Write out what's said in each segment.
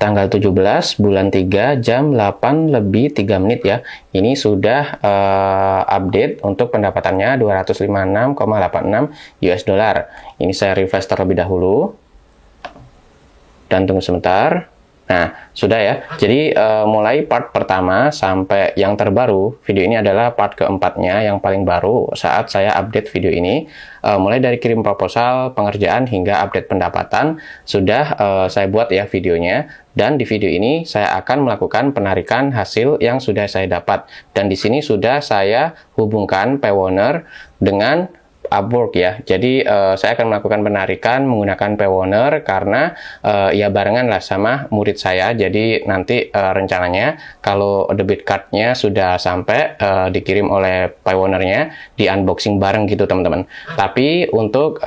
tanggal 17 bulan 3 jam 8 lebih 3 menit ya. Ini sudah update untuk pendapatannya 256,86 US dollar. Ini saya refresh terlebih dahulu. Dan tunggu sebentar. Nah, sudah ya. Jadi mulai part pertama sampai yang terbaru, video ini adalah part keempatnya yang paling baru saat saya update video ini. Mulai dari kirim proposal, pengerjaan, hingga update pendapatan, sudah saya buat ya videonya. Dan di video ini saya akan melakukan penarikan hasil yang sudah saya dapat. Dan di sini sudah saya hubungkan Payoneer dengan Upwork ya. Jadi saya akan melakukan penarikan menggunakan Payoneer karena ya barengan lah sama murid saya. Jadi nanti rencananya kalau debit cardnya sudah sampai dikirim oleh Payoneernya di unboxing bareng gitu teman-teman. Tapi untuk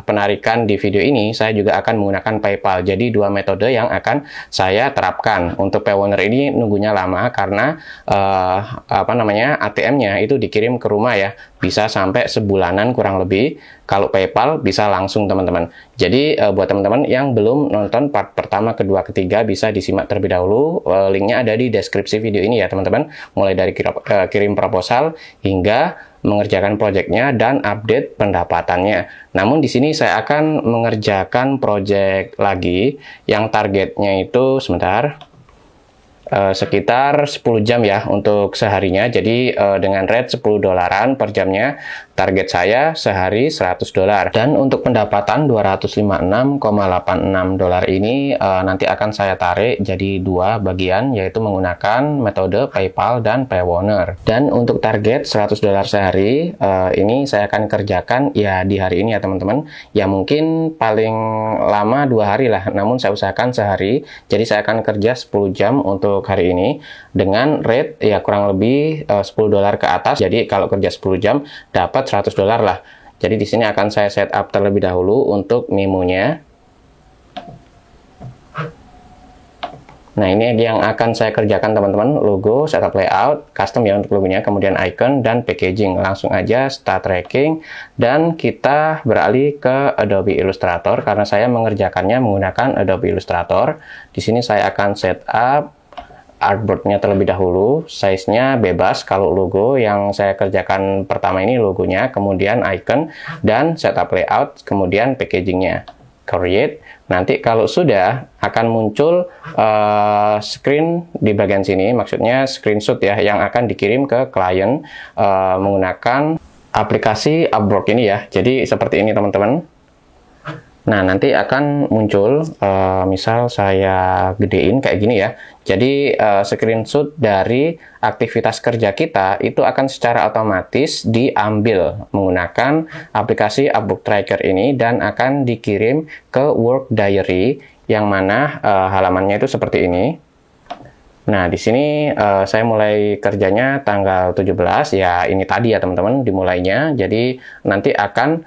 penarikan di video ini saya juga akan menggunakan PayPal. Jadi dua metode yang akan saya terapkan. Untuk Payoneer ini nunggunya lama karena ATM-nya itu dikirim ke rumah ya. Bisa sampai sebulanan kurang lebih. Kalau PayPal bisa langsung teman-teman. Jadi buat teman-teman yang belum nonton part pertama, kedua, ketiga bisa disimak terlebih dahulu. Linknya ada di deskripsi video ini ya teman-teman. Mulai dari kirim proposal hingga mengerjakan proyeknya dan update pendapatannya. Namun di sini saya akan mengerjakan proyek lagi yang targetnya itu sebentar. Sekitar 10 jam ya untuk seharinya. Jadi dengan rate 10 dolaran per jamnya, target saya sehari 100 dolar. Dan untuk pendapatan 256,86 dolar ini nanti akan saya tarik jadi dua bagian, yaitu menggunakan metode PayPal dan Payoneer. Dan untuk target 100 dolar sehari, ini saya akan kerjakan ya di hari ini ya teman-teman. Ya mungkin paling lama 2 hari lah, namun saya usahakan sehari. Jadi saya akan kerja 10 jam untuk hari ini dengan rate ya kurang lebih 10 dolar ke atas. Jadi kalau kerja 10 jam dapat 100 dolar lah. Jadi di sini akan saya setup terlebih dahulu untuk memonya. Nah, ini yang akan saya kerjakan teman-teman, logo, setup layout, custom ya untuk logonya, kemudian icon dan packaging. Langsung aja start tracking dan kita beralih ke Adobe Illustrator karena saya mengerjakannya menggunakan Adobe Illustrator. Di sini saya akan setup artboardnya terlebih dahulu, size-nya bebas. Kalau logo yang saya kerjakan pertama ini logonya, kemudian icon dan setup layout, kemudian packagingnya. Create. Nanti kalau sudah akan muncul screen di bagian sini, maksudnya screenshot ya yang akan dikirim ke klien menggunakan aplikasi Upwork ini ya. Jadi seperti ini teman-teman. Nah, nanti akan muncul, misal saya gedein kayak gini ya. Jadi, screenshot dari aktivitas kerja kita itu akan secara otomatis diambil menggunakan aplikasi Upwork Tracker ini dan akan dikirim ke Work Diary yang mana halamannya itu seperti ini. Nah, di sini saya mulai kerjanya tanggal 17, ya ini tadi ya teman-teman dimulainya. Jadi, nanti akan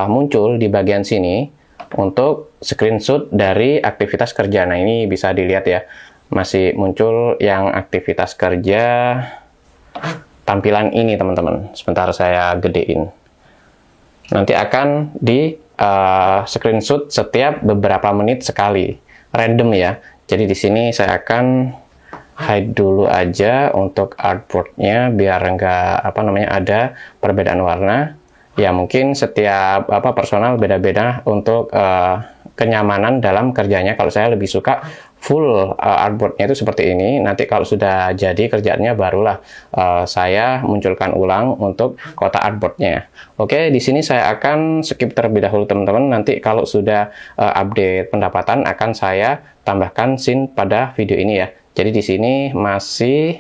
muncul di bagian sini untuk screenshot dari aktivitas kerja. Nah, ini bisa dilihat ya, masih muncul yang aktivitas kerja tampilan ini teman-teman. Sebentar saya gedein. Nanti akan di screenshot setiap beberapa menit sekali, random ya. Jadi di sini saya akan hide dulu aja untuk artboardnya biar enggak ada perbedaan warna. Ya mungkin setiap personal beda-beda untuk kenyamanan dalam kerjanya. Kalau saya lebih suka full artboardnya itu seperti ini. Nanti kalau sudah jadi kerjaannya barulah saya munculkan ulang untuk kotak artboardnya. Oke, di sini saya akan skip terlebih dahulu teman-teman. Nanti kalau sudah update pendapatan akan saya tambahkan scene pada video ini ya. Jadi di sini masih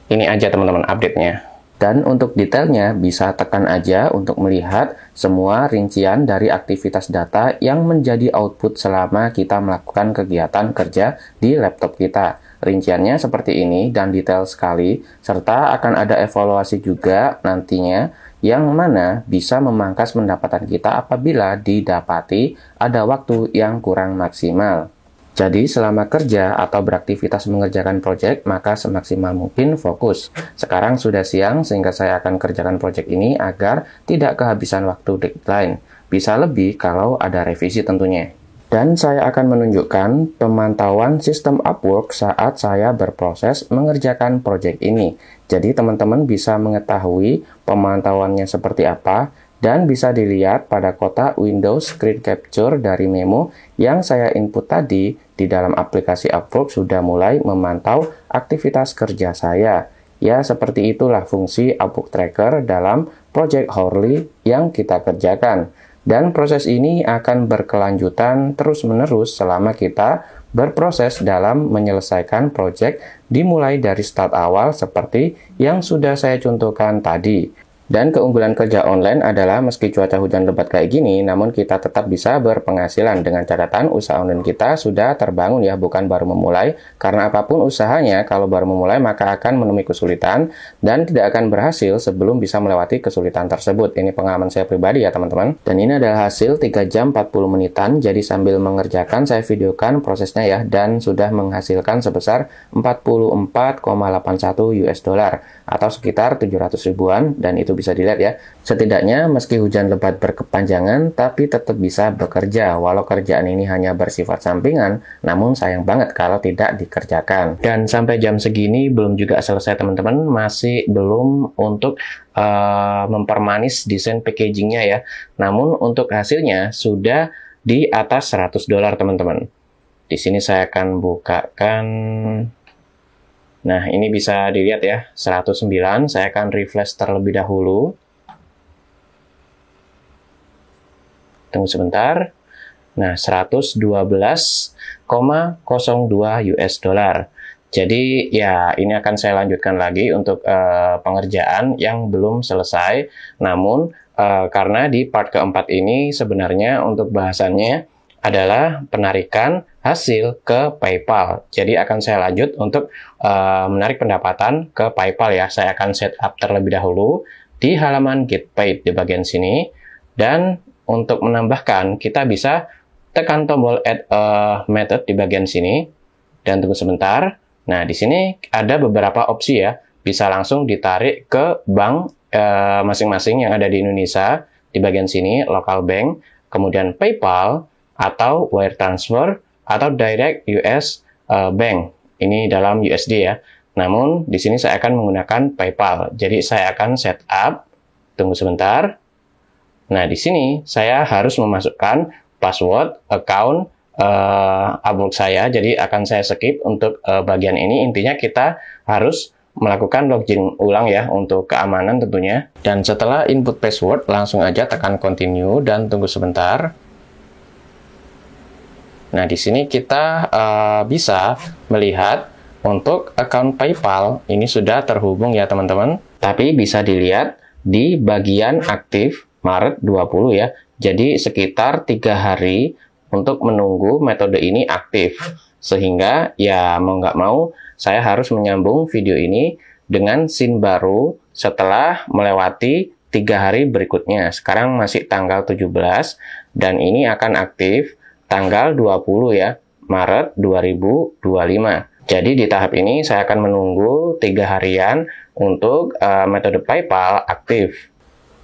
ini aja teman-teman update-nya. Dan untuk detailnya bisa tekan aja untuk melihat semua rincian dari aktivitas data yang menjadi output selama kita melakukan kegiatan kerja di laptop kita. Rinciannya seperti ini dan detail sekali, serta akan ada evaluasi juga nantinya yang mana bisa memangkas pendapatan kita apabila didapati ada waktu yang kurang maksimal. Jadi selama kerja atau beraktivitas mengerjakan proyek, maka semaksimal mungkin fokus. Sekarang sudah siang sehingga saya akan kerjakan proyek ini agar tidak kehabisan waktu deadline. Bisa lebih kalau ada revisi tentunya. Dan saya akan menunjukkan pemantauan sistem Upwork saat saya berproses mengerjakan proyek ini. Jadi teman-teman bisa mengetahui pemantauannya seperti apa dan bisa dilihat pada kotak Windows Screen Capture dari memo yang saya input tadi di dalam aplikasi Upwork sudah mulai memantau aktivitas kerja saya. Ya, seperti itulah fungsi Upwork Tracker dalam proyek hourly yang kita kerjakan. Dan proses ini akan berkelanjutan terus-menerus selama kita berproses dalam menyelesaikan proyek dimulai dari start awal seperti yang sudah saya contohkan tadi. Dan keunggulan kerja online adalah meski cuaca hujan lebat kayak gini, namun kita tetap bisa berpenghasilan dengan catatan usaha online kita sudah terbangun ya, bukan baru memulai. Karena apapun usahanya, kalau baru memulai maka akan menemui kesulitan dan tidak akan berhasil sebelum bisa melewati kesulitan tersebut. Ini pengalaman saya pribadi ya teman-teman. Dan ini adalah hasil 3 jam 40 menitan, jadi sambil mengerjakan saya videokan prosesnya ya, dan sudah menghasilkan sebesar 44,81 US dollar atau sekitar 700 ribuan, dan itu bisa dilihat ya. Setidaknya meski hujan lebat berkepanjangan, tapi tetap bisa bekerja. Walau kerjaan ini hanya bersifat sampingan, namun sayang banget kalau tidak dikerjakan. Dan sampai jam segini belum juga selesai teman-teman, masih belum untuk mempermanis desain packagingnya ya. Namun untuk hasilnya sudah di atas 100 dolar teman-teman. Di sini saya akan bukakan. Nah, ini bisa dilihat ya, 109. Saya akan refresh terlebih dahulu. Tunggu sebentar. Nah, 112,02 US dollar. Jadi, ya, ini akan saya lanjutkan lagi untuk pengerjaan yang belum selesai. Namun, karena di part keempat ini sebenarnya untuk bahasannya adalah penarikan hasil ke PayPal. Jadi akan saya lanjut untuk menarik pendapatan ke PayPal ya. Saya akan setup terlebih dahulu di halaman Get Paid di bagian sini. Dan untuk menambahkan, kita bisa tekan tombol Add a Method di bagian sini. Dan tunggu sebentar. Nah, di sini ada beberapa opsi ya. Bisa langsung ditarik ke bank masing-masing yang ada di Indonesia. Di bagian sini, local bank. Kemudian PayPal, atau wire transfer, atau direct US bank. Ini dalam USD ya. Namun, di sini saya akan menggunakan PayPal. Jadi, saya akan setup. Tunggu sebentar. Nah, di sini saya harus memasukkan password account Upwork saya. Jadi, akan saya skip untuk bagian ini. Intinya kita harus melakukan login ulang ya, untuk keamanan tentunya. Dan setelah input password, langsung aja tekan continue dan tunggu sebentar. Nah, di sini kita bisa melihat untuk account PayPal ini sudah terhubung ya teman-teman. Tapi bisa dilihat di bagian aktif Maret 20 ya. Jadi sekitar 3 hari untuk menunggu metode ini aktif. Sehingga ya mau nggak mau saya harus menyambung video ini dengan scene baru setelah melewati 3 hari berikutnya. Sekarang masih tanggal 17 dan ini akan aktif tanggal 20 ya, Maret 2025. Jadi di tahap ini saya akan menunggu 3 harian untuk metode PayPal aktif.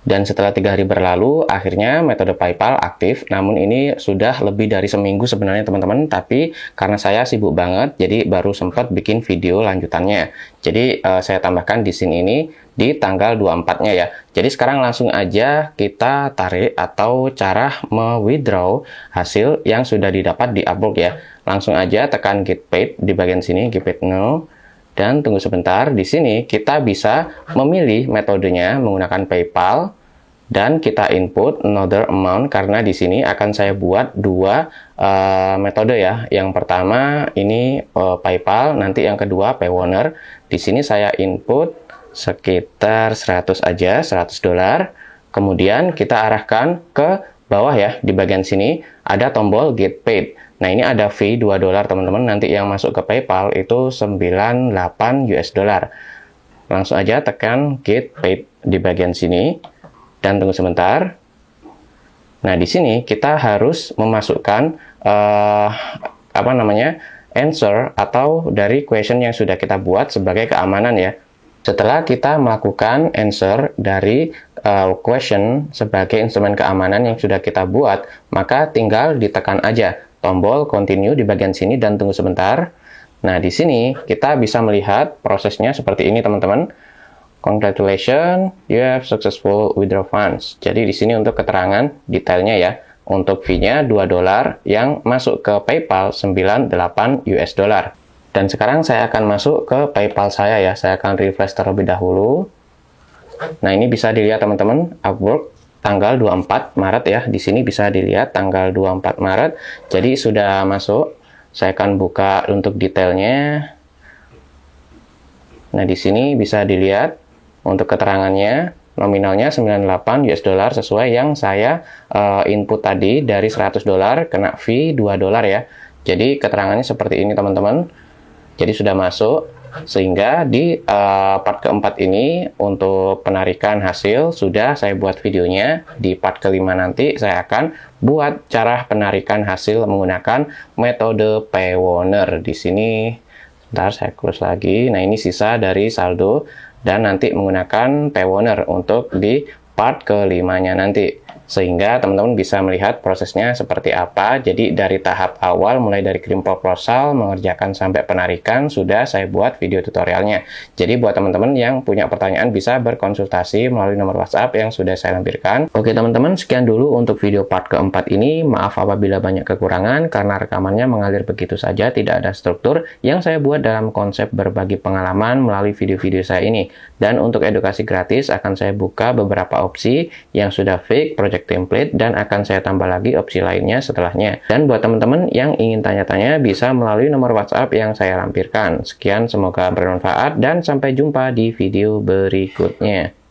Dan setelah 3 hari berlalu, akhirnya metode PayPal aktif. Namun ini sudah lebih dari seminggu sebenarnya teman-teman. Tapi karena saya sibuk banget, jadi baru sempat bikin video lanjutannya. Jadi saya tambahkan di sini ini di tanggal 24-nya ya. Jadi sekarang langsung aja kita tarik atau cara me-withdraw hasil yang sudah didapat di Upwork ya. Langsung aja tekan Get Paid di bagian sini, Get Paid Now. Dan tunggu sebentar, di sini kita bisa memilih metodenya menggunakan PayPal dan kita input another amount karena di sini akan saya buat 2 metode ya. Yang pertama ini PayPal, nanti yang kedua Payoneer. Di sini saya input sekitar 100 aja, 100 dolar. Kemudian kita arahkan ke bawah ya, di bagian sini ada tombol Get Paid. Nah, ini ada fee 2 dolar teman-teman. Nanti yang masuk ke PayPal itu 98 US dollar. Langsung aja tekan Get Paid di bagian sini dan tunggu sebentar. Nah, di sini kita harus memasukkan answer atau dari question yang sudah kita buat sebagai keamanan ya. Setelah kita melakukan answer dari question sebagai instrumen keamanan yang sudah kita buat, maka tinggal ditekan aja tombol continue di bagian sini dan tunggu sebentar. Nah, di sini kita bisa melihat prosesnya seperti ini, teman-teman. Congratulations, you have successful withdraw funds. Jadi di sini untuk keterangan detailnya ya. Untuk fee-nya $2 yang masuk ke PayPal 98 US dollar. Dan sekarang saya akan masuk ke PayPal saya ya. Saya akan refresh terlebih dahulu. Nah, ini bisa dilihat teman-teman, Upwork tanggal 24 Maret ya. Di sini bisa dilihat tanggal 24 Maret. Jadi sudah masuk. Saya akan buka untuk detailnya. Nah, di sini bisa dilihat untuk keterangannya, nominalnya 98 US dollar sesuai yang saya input tadi dari $100, kena fee $2 ya. Jadi keterangannya seperti ini, teman-teman. Jadi sudah masuk. Sehingga di part keempat ini untuk penarikan hasil sudah saya buat videonya. Di part kelima nanti saya akan buat cara penarikan hasil menggunakan metode Payoneer. Di sini, sebentar saya close lagi. Nah, ini sisa dari saldo dan nanti menggunakan Payoneer untuk di part kelimanya nanti. Sehingga teman-teman bisa melihat prosesnya seperti apa. Jadi dari tahap awal, mulai dari kirim proposal, mengerjakan sampai penarikan, sudah saya buat video tutorialnya. Jadi buat teman-teman yang punya pertanyaan bisa berkonsultasi melalui nomor WhatsApp yang sudah saya lampirkan. Oke teman-teman, sekian dulu untuk video part keempat ini. Maaf apabila banyak kekurangan, karena rekamannya mengalir begitu saja, tidak ada struktur yang saya buat dalam konsep berbagi pengalaman melalui video-video saya ini. Dan untuk edukasi gratis, akan saya buka beberapa opsi yang sudah fix, project template, dan akan saya tambah lagi opsi lainnya setelahnya. Dan buat teman-teman yang ingin tanya-tanya bisa melalui nomor WhatsApp yang saya lampirkan. Sekian, semoga bermanfaat dan sampai jumpa di video berikutnya.